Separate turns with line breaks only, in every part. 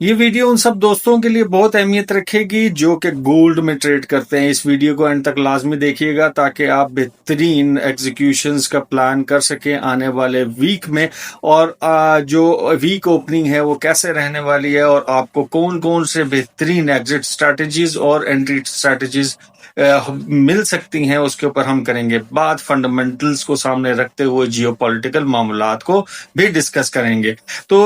ये वीडियो उन सब दोस्तों के लिए बहुत अहमियत रखेगी जो कि गोल्ड में ट्रेड करते हैं। इस वीडियो को एंड तक लाजमी देखिएगा ताकि आप बेहतरीन एग्जीक्यूशंस का प्लान कर सकें आने वाले वीक में। और जो वीक ओपनिंग है वो कैसे रहने वाली है और आपको कौन कौन से बेहतरीन एग्जिट स्ट्रैटेजीज और एंट्री स्ट्रैटेजीज मिल सकती हैं, उसके ऊपर हम करेंगे बात। फंडामेंटल्स को सामने रखते हुए जियोपॉलिटिकल मामलात को भी डिस्कस करेंगे। तो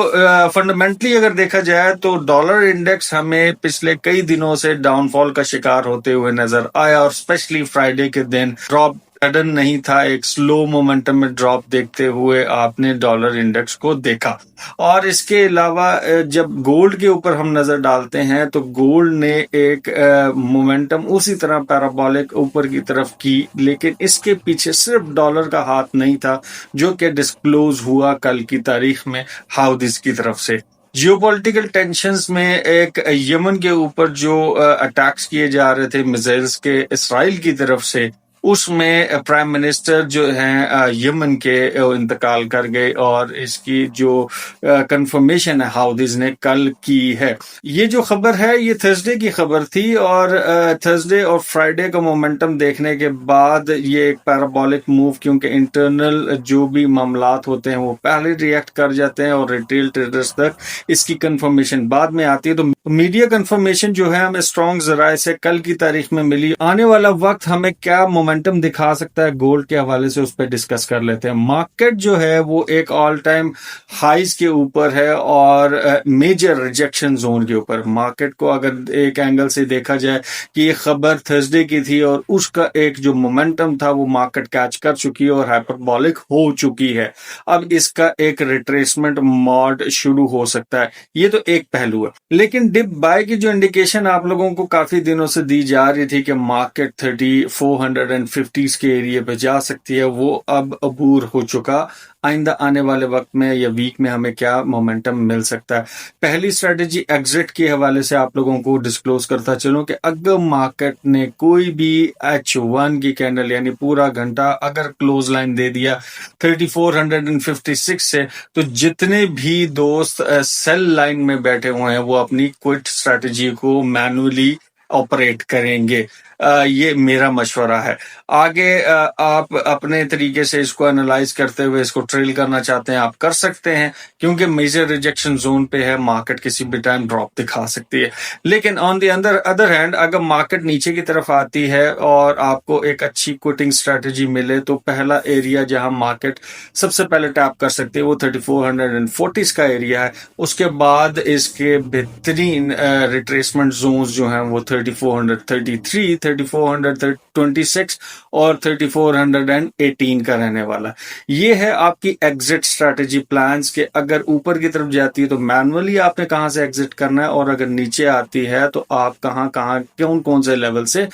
फंडामेंटली अगर देखा जाए तो डॉलर इंडेक्स हमें पिछले कई दिनों से डाउनफॉल का शिकार होते हुए नजर आया और स्पेशली फ्राइडे के दिन ड्रॉप सडन नहीं था, एक स्लो मोमेंटम में ड्रॉप देखते हुए आपने डॉलर इंडेक्स को देखा। और इसके अलावा जब गोल्ड के ऊपर हम नजर डालते हैं तो गोल्ड ने एक मोमेंटम उसी तरह पैराबोलिक ऊपर की तरफ की, लेकिन इसके पीछे सिर्फ डॉलर का हाथ नहीं था जो कि डिस्क्लोज हुआ कल की तारीख में हाउदीज की तरफ से। जियोपॉलिटिकल टेंशंस में एक यमन के ऊपर जो अटैक्स किए जा रहे थे मिसाइल्स के इसराइल की तरफ से, उसमें प्राइम मिनिस्टर जो हैं यमन के इंतकाल कर गए और इसकी जो कंफर्मेशन है हाउदीज ने कल की है। ये जो खबर है ये थर्सडे की खबर थी और थर्सडे और फ्राइडे का मोमेंटम देखने के बाद ये एक पैराबोलिक मूव, क्योंकि इंटरनल जो भी मामलात होते हैं वो पहले रिएक्ट कर जाते हैं और रिटेल ट्रेडर्स तक इसकी कंफर्मेशन बाद में आती है। तो मीडिया कंफर्मेशन जो है हमें स्ट्रॉन्ग जराए से कल की तारीख में मिली। आने वाला वक्त हमें क्या मोमेंटम दिखा सकता है गोल्ड के हवाले से, उस पर डिस्कस कर लेते हैं। मार्केट जो है वो एक ऑल टाइम हाइज के ऊपर है और मेजर रिजेक्शन जोन के ऊपर। मार्केट को अगर एक एंगल से देखा जाए कि ये खबर थर्सडे की थी और उसका एक जो मोमेंटम था वो मार्केट कैच कर चुकी है और हाइपरबॉलिक हो चुकी है। अब इसका एक रिट्रेसमेंट मोड शुरू हो सकता है, ये तो एक पहलू है। लेकिन डिप बाय की जो इंडिकेशन आप लोगों को काफी दिनों से दी जा रही थी कि मार्केट 3450 के एरिया पे जा सकती है, वो अब अबूर हो चुका। आइंदा आने वाले वक्त में या वीक में हमें क्या मोमेंटम मिल सकता है। पहली स्ट्रेटेजी एग्जिट के हवाले से आप लोगों को डिस्क्लोज करता चलूं कि अगर मार्केट ने कोई भी H1 की कैंडल यानी पूरा घंटा अगर क्लोज लाइन दे दिया 3456 से, तो जितने भी दोस्त सेल लाइन में बैठे हुए हैं वो अपनी क्विट स्ट्रेटेजी को मैनुअली ऑपरेट करेंगे। ये मेरा मशवरा है। आगे आप अपने तरीके से इसको एनालाइज करते हुए इसको ट्रेल करना चाहते हैं आप कर सकते हैं, क्योंकि मेजर रिजेक्शन जोन पे है, मार्केट किसी भी टाइम ड्रॉप दिखा सकती है। लेकिन ऑन द अदर हैंड अगर मार्केट नीचे की तरफ आती है और आपको एक अच्छी क्विटिंग स्ट्रेटेजी मिले तो पहला एरिया जहां मार्केट सबसे पहले टैप कर सकती है वो 3440 का एरिया है। उसके बाद इसके बेहतरीन रिट्रेसमेंट जोन्स जो हैं वो 3433, 3426 और 3418 का रहने वाला। ये है आपकी एग्जिट स्ट्रैटेजी प्लान्स के अगर ऊपर की तरफ जाती है तो मैनुअली आपने कहां से एग्जिट करना है और अगर नीचे आती है तो आप कहां कहां कौन कौन से लेवल से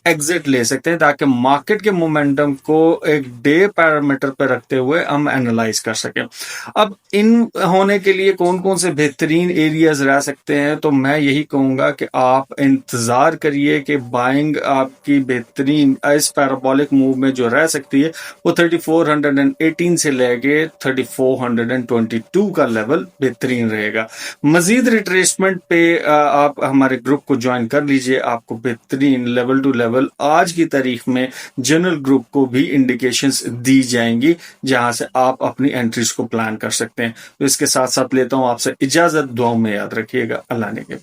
एग्जिट ले सकते हैं, ताकि मार्केट के मोमेंटम को एक डे पैरामीटर पर रखते हुए हम एनालाइज कर सकें। अब इन होने के लिए कौन कौन से बेहतरीन एरियाज रह सकते हैं, तो मैं यही कहूंगा कि आप इंतजार करिए कि बाइंग आपकी बेहतरीन इस पैराबोलिक मूव में जो रह सकती है वो 3418 से लेके 3422 का लेवल बेहतरीन रहेगा। मजीद रिट्रेसमेंट पे आप हमारे ग्रुप को ज्वाइन कर लीजिए, आपको बेहतरीन लेवल टू लेवल आज की तारीख में जनरल ग्रुप को भी इंडिकेशंस दी जाएंगी जहां से आप अपनी एंट्रीज को प्लान कर सकते हैं। तो इसके साथ साथ लेता हूं आपसे इजाजत, दुआओं में याद रखिएगा। अल्लाह ने के बाद।